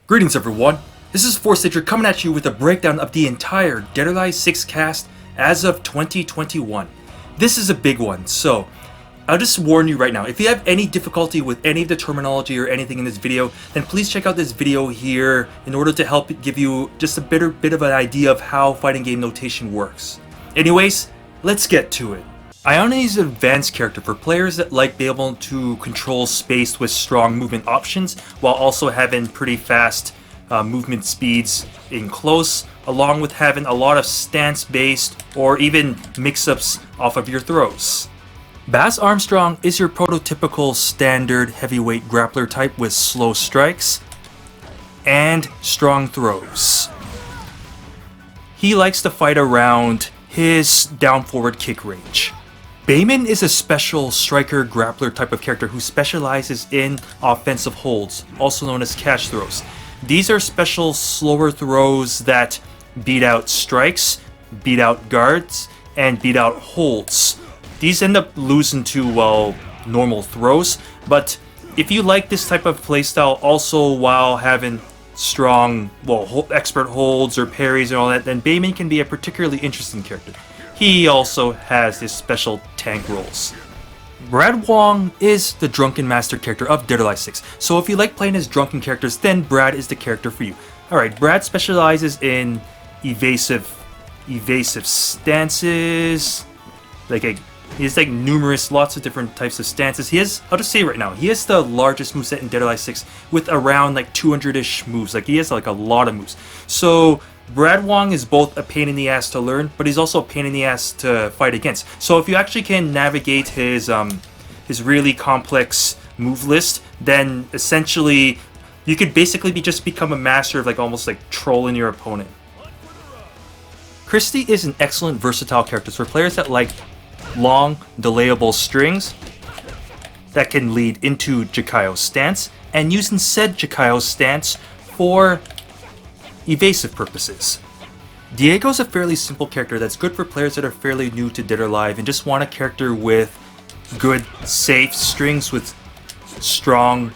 Greetings everyone, this is Forsager coming at you with a breakdown of the entire Dead or Alive 6 cast as of 2021. This is a big one, so I'll just warn you right now, if you have any difficulty with any of the terminology or anything in this video, then please check out this video here in order to help give you just a bit of an idea of how fighting game notation works. Anyways, let's get to it. Ayane is an advanced character for players that like being able to control space with strong movement options while also having pretty fast movement speeds in close, along with having a lot of stance based or even mix-ups off of your throws. Bass Armstrong is your prototypical standard heavyweight grappler type with slow strikes and strong throws. He likes to fight around his down forward kick range. Bayman is a special striker grappler type of character who specializes in offensive holds, also known as cash throws. These are special slower throws that beat out strikes, beat out guards, and beat out holds. These end up losing to, well, normal throws, but if you like this type of playstyle also while having strong, well, expert holds or parries and all that, then Bayman can be a particularly interesting character. He also has his special tank roles. Brad Wong is the Drunken Master character of Dead or Alive 6, so if you like playing as drunken characters, then Brad is the character for you. Alright, Brad specializes in evasive stances, he has lots of different types of stances. I'll just say right now, he has the largest moveset in Dead or Alive 6 with around 200-ish moves. He has a lot of moves. So Brad Wong is both a pain in the ass to learn, but he's also a pain in the ass to fight against. So if you actually can navigate his really complex move list, then essentially you could basically just become a master of almost trolling your opponent. Christie is an excellent versatile character for players that like long, delayable strings that can lead into Jikayo stance, and using said Jikayo stance for evasive purposes. Diego is a fairly simple character that's good for players that are fairly new to Dead or Alive and just want a character with good, safe strings with strong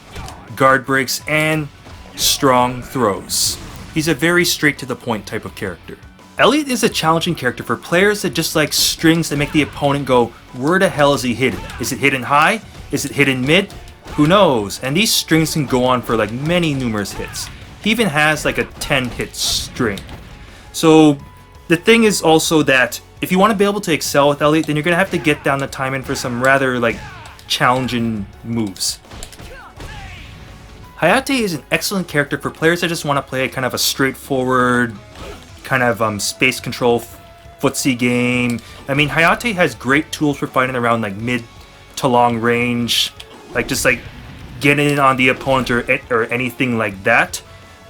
guard breaks and strong throws. He's a very straight to the point type of character. Eliot is a challenging character for players that just like strings that make the opponent go, where the hell is he hidden? Is it hidden high? Is it hidden mid? Who knows? And these strings can go on for many numerous hits. He even has a 10-hit string. So the thing is also that if you want to be able to excel with Eliot, then you're going to have to get down the timing for some rather challenging moves. Hayate is an excellent character for players that just want to play kind of a straightforward space control footsie game. I mean, Hayate has great tools for fighting around mid to long range, just getting in on the opponent or anything like that.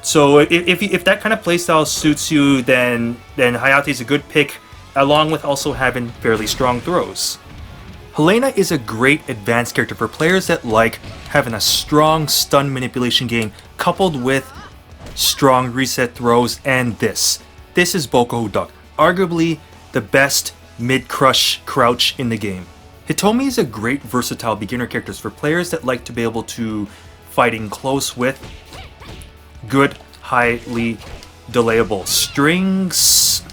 So if that kind of playstyle suits you, then Hayate is a good pick, along with also having fairly strong throws. Helena is a great advanced character for players that like having a strong stun manipulation game coupled with strong reset throws, and this is Boku Duck, arguably the best mid-crush crouch in the game. Hitomi is a great versatile beginner character for players that like to be able to fight in close with good, highly delayable strings,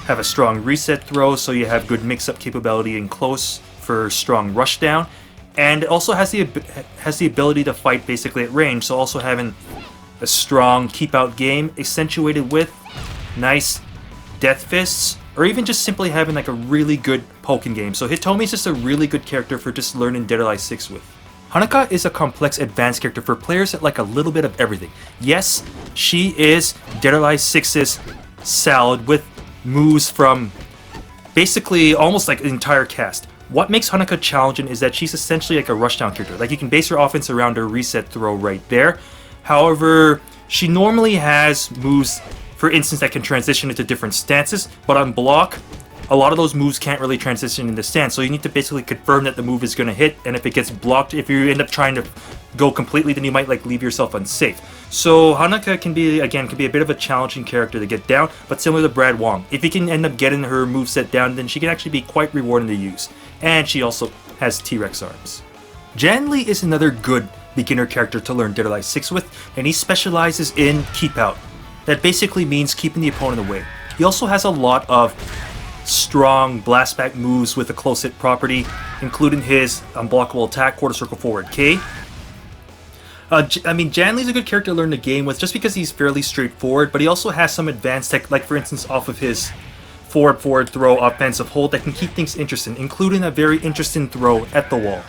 have a strong reset throw so you have good mix-up capability in close for strong rushdown, and it also has the ability to fight basically at range, so also having a strong keep-out game accentuated with nice death fists, or even just simply having a really good poking game. So Hitomi is just a really good character for just learning Dead or Alive 6 with. Honoka is a complex advanced character for players that like a little bit of everything. Yes, she is Dead or Alive 6's salad with moves from basically almost an entire cast. What makes Honoka challenging is that she's essentially a rushdown character. You can base her offense around her reset throw right there. However, she normally has moves, for instance, that can transition into different stances, but on block, a lot of those moves can't really transition into stance, so you need to basically confirm that the move is going to hit, and if it gets blocked, if you end up trying to go completely, then you might leave yourself unsafe. So Honoka can be a bit of a challenging character to get down, but similar to Brad Wong. If you can end up getting her moveset down, then she can actually be quite rewarding to use. And she also has T-Rex arms. Jann Lee is another good beginner character to learn Dead or Alive 6 with, and he specializes in keep out. That basically means keeping the opponent away. He also has a lot of strong blast back moves with a close hit property, including his unblockable attack, quarter circle forward K. Jann Lee's a good character to learn the game with just because he's fairly straightforward, but he also has some advanced tech, like for instance off of his forward throw offensive hold that can keep things interesting, including a very interesting throw at the wall.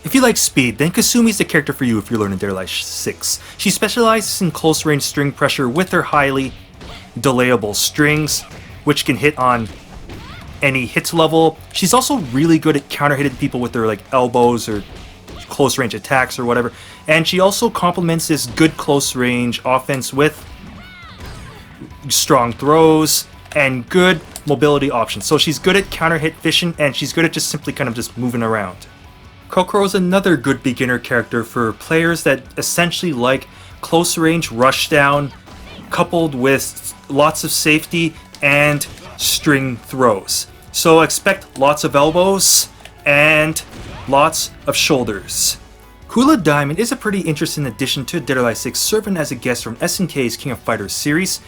If you like speed, then Kasumi's the character for you if you're learning Dead or Alive 6. She specializes in close range string pressure with her highly delayable strings, which can hit on any hits level. She's also really good at counter hitting people with her like elbows or close range attacks or whatever. And she also complements this good close range offense with strong throws and good mobility options. So she's good at counter hit fishing, and she's good at just simply kind of just moving around. Kokoro is another good beginner character for players that essentially like close range rushdown coupled with lots of safety and string throws. So expect lots of elbows and lots of shoulders. Kula Diamond is a pretty interesting addition to Dead or Alive 6, serving as a guest from SNK's King of Fighters series.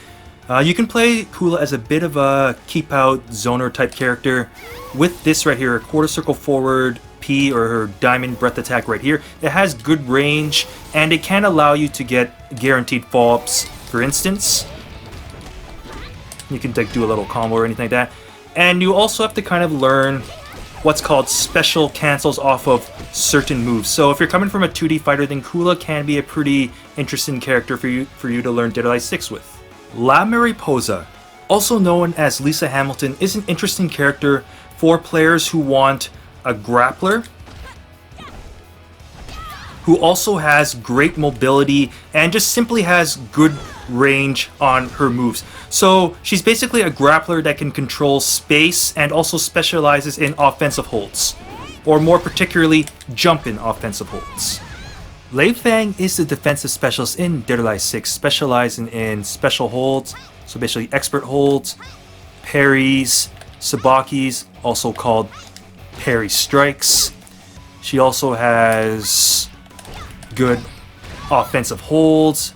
You can play Kula as a bit of a keep out zoner type character with this right here, a quarter circle forward P or her diamond breath attack right here. It has good range and it can allow you to get guaranteed follow-ups. For instance, you can do a little combo or anything like that. And you also have to kind of learn what's called special cancels off of certain moves. So if you're coming from a 2D fighter, then Kula can be a pretty interesting character for you to learn Dead or Alive 6 with. La Mariposa, also known as Lisa Hamilton, is an interesting character for players who want a grappler who also has great mobility and just simply has good range on her moves. So she's basically a grappler that can control space and also specializes in offensive holds, or more particularly jump-in offensive holds. Leifang is the defensive specialist in Dead or Alive 6, specializing in special holds, so basically expert holds, parries, sabakis, also called parry strikes. She also has good offensive holds,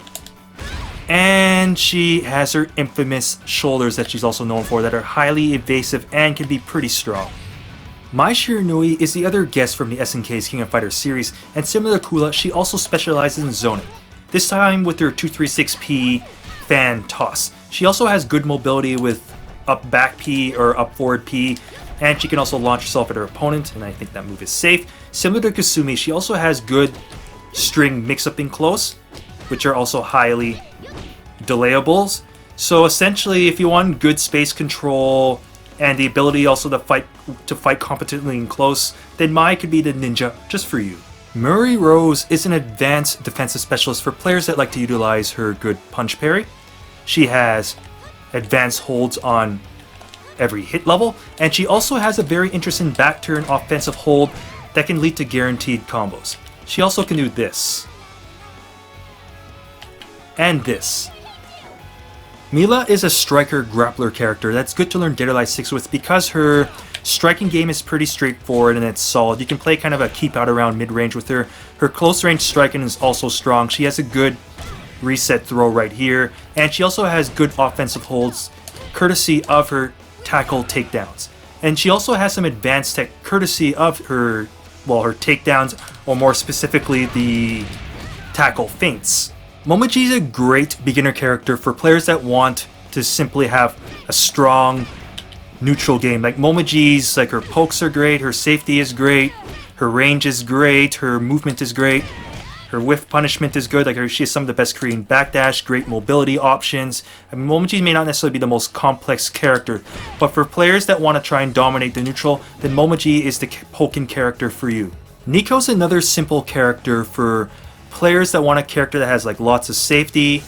and she has her infamous shoulders that she's also known for that are highly evasive and can be pretty strong. Mai Shiranui is the other guest from the SNK's King of Fighters series, and similar to Kula, she also specializes in zoning, this time with her 236p fan toss. She also has good mobility with up back P or up forward P, and she can also launch herself at her opponent, and I think that move is safe. Similar to Kasumi, she also has good string mix-up in close, which are also highly delayables. So essentially, if you want good space control and the ability also to fight competently in close, then Mai could be the ninja just for you. Murray Rose is an advanced defensive specialist for players that like to utilize her good punch parry. She has advanced holds on every hit level, and she also has a very interesting back turn offensive hold that can lead to guaranteed combos. She also can do this. And this. Mila is a striker grappler character that's good to learn Dead or Alive 6 with because her striking game is pretty straightforward and it's solid. You can play kind of a keep out around mid-range with her. Her close range striking is also strong. She has a good reset throw right here, and she also has good offensive holds courtesy of her tackle takedowns. And she also has some advanced tech courtesy of her takedowns, or more specifically the tackle feints. Momiji is a great beginner character for players that want to simply have a strong neutral game. Like Momiji's, like her pokes are great, her safety is great, her range is great, her movement is great, her whiff punishment is good. Like she has some of the best Korean backdash, great mobility options. I mean, Momiji may not necessarily be the most complex character, but for players that want to try and dominate the neutral, then Momiji is the poking character for you. NiCO is another simple character for players that want a character that has like lots of safety,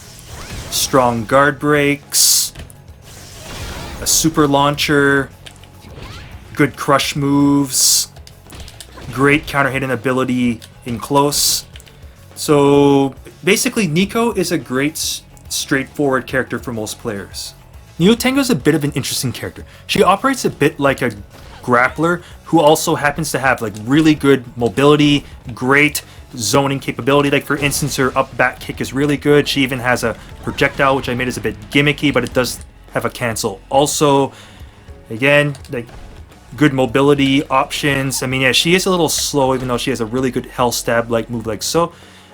strong guard breaks, a super launcher, good crush moves, great counter hitting ability in close. So basically NiCO is a great straightforward character for most players. Nyotengu is a bit of an interesting character. She operates a bit like a grappler who also happens to have like really good mobility, great zoning capability. Like for instance, her up back kick is really good. She even has a projectile, which I made is a bit gimmicky, but it does have a cancel. Also, again, like good mobility options. I mean, yeah, she is a little slow, even though she has a really good hell stab like move like so.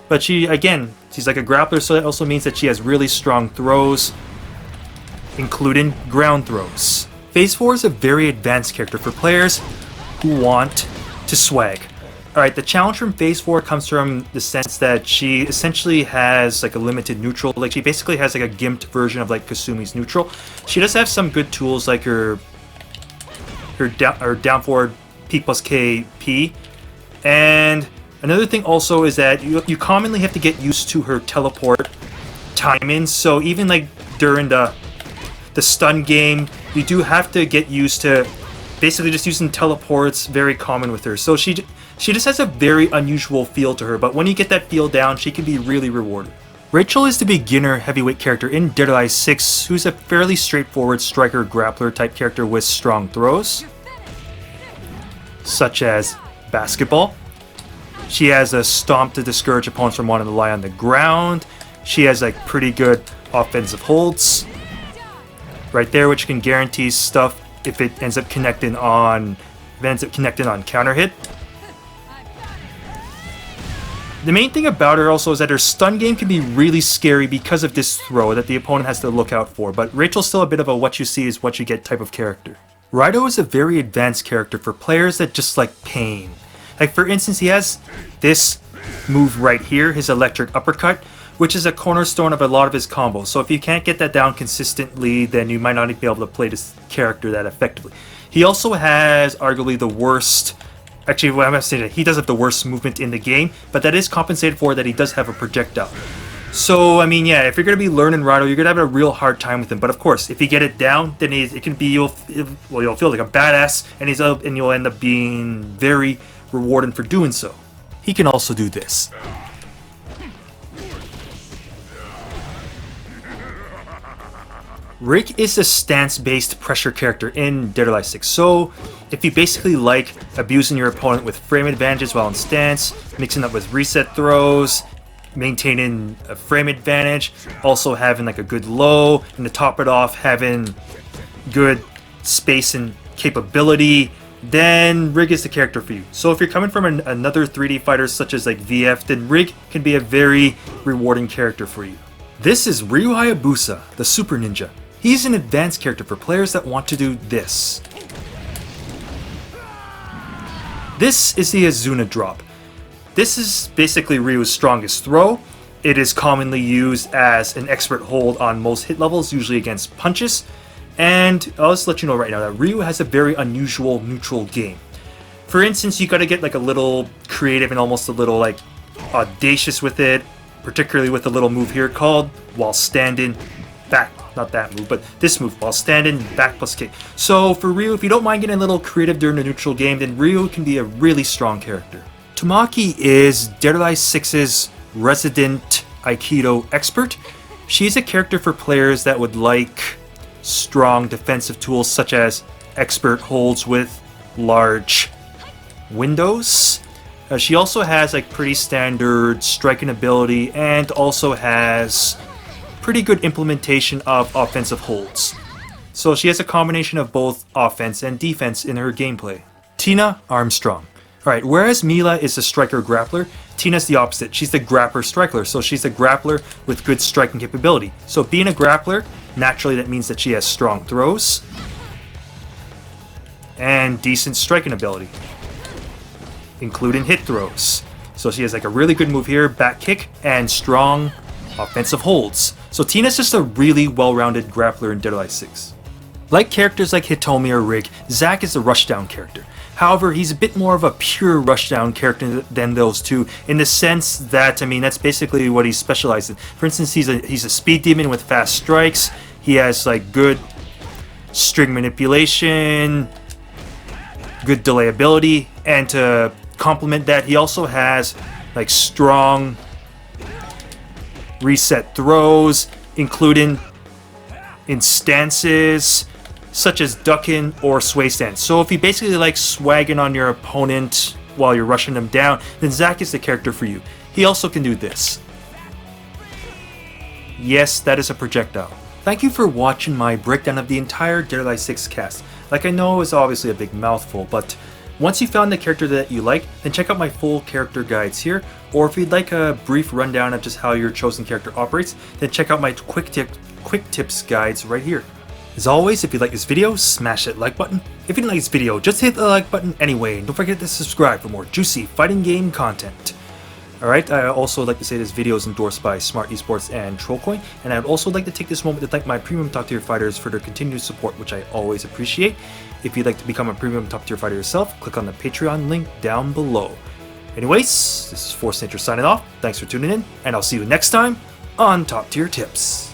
But she, again, she's like a grappler, so that also means that she has really strong throws, including ground throws. Phase 4 is a very advanced character for players who want to swag. Alright, the challenge from Phase 4 comes from the sense that she essentially has like a limited neutral. Like she basically has like a gimped version of like Kasumi's neutral. She does have some good tools like her down forward P plus K P. And another thing also is that you commonly have to get used to her teleport timing. So even like during the stun game, you do have to get used to basically just using teleports, very common with her. So she just has a very unusual feel to her, but when you get that feel down, she can be really rewarding. Rachel is the beginner heavyweight character in Dead or Alive 6, who's a fairly straightforward striker grappler type character with strong throws, such as basketball. She has a stomp to discourage opponents from wanting to lie on the ground. She has like pretty good offensive holds right there, which can guarantee stuff if it ends up connecting on counter hit. The main thing about her also is that her stun game can be really scary because of this throw that the opponent has to look out for, but Rachel's still a bit of a what you see is what you get type of character. Raidou is a very advanced character for players that just like pain. Like for instance, he has this move right here, his electric uppercut, which is a cornerstone of a lot of his combos. So if you can't get that down consistently, then you might not be able to play this character that effectively. He also has arguably the worst, actually what I'm going to say, that he does have the worst movement in the game, but that is compensated for that he does have a projectile. So I mean, yeah, if you're going to be learning Raidou, you're going to have a real hard time with him. But of course, if you get it down, then it can be, you'll feel like a badass, and you'll end up being very rewarding for doing so. He can also do this. Rick is a stance-based pressure character in Dead or Alive 6, so if you basically like abusing your opponent with frame advantages while in stance, mixing up with reset throws, maintaining a frame advantage, also having like a good low, and to top it off, having good space and capability, then Rig is the character for you. So if you're coming from another 3D fighter such as like VF, then Rig can be a very rewarding character for you. This is Ryu Hayabusa, the Super Ninja. He's an advanced character for players that want to do this. This is the Azuna drop. This is basically Ryu's strongest throw. It is commonly used as an expert hold on most hit levels, usually against punches. And I'll just let you know right now that Ryu has a very unusual neutral game. For instance, you gotta get like a little creative and almost a little like audacious with it, particularly with a little move here called while standing back. Not that move, but this move, while standing back plus kick. So for Ryu, if you don't mind getting a little creative during the neutral game, then Ryu can be a really strong character. Tamaki is Dead or Alive 6's resident Aikido expert. She's a character for players that would like strong defensive tools such as expert holds with large windows. She also has like pretty standard striking ability and also has pretty good implementation of offensive holds. So she has a combination of both offense and defense in her gameplay. Tina Armstrong. Alright, whereas Mila is a striker grappler, Tina's the opposite. She's the grappler striker, so she's a grappler with good striking capability. So being a grappler, naturally that means that she has strong throws and decent striking ability, including hit throws. So she has like a really good move here, back kick, and strong offensive holds. So Tina's just a really well-rounded grappler in Dead or Alive 6. Like characters like Hitomi or Rig, Zack is a rushdown character. However, he's a bit more of a pure rushdown character than those two, in the sense that, I mean, that's basically what he specializes in. For instance, he's a speed demon with fast strikes. He has like good string manipulation, good delay ability, and to complement that, he also has like strong reset throws, including in stances, such as ducking or sway stance. So if you basically like swagging on your opponent while you're rushing them down, then Zack is the character for you. He also can do this. Yes, that is a projectile. Thank you for watching my breakdown of the entire Dead or Alive 6 cast. Like, I know it's obviously a big mouthful, but once you found the character that you like, then check out my full character guides here, or if you'd like a brief rundown of just how your chosen character operates, then check out my quick tips guides right here. As always, if you like this video, smash that like button. If you didn't like this video, just hit the like button anyway, and don't forget to subscribe for more juicy fighting game content. Alright, I also like to say this video is endorsed by Smart Esports and Trollcoin, and I would also like to take this moment to thank my premium top tier fighters for their continued support, which I always appreciate. If you'd like to become a premium top tier fighter yourself, click on the Patreon link down below. Anyways, this is Force Nature signing off. Thanks for tuning in, and I'll see you next time on Top Tier Tips.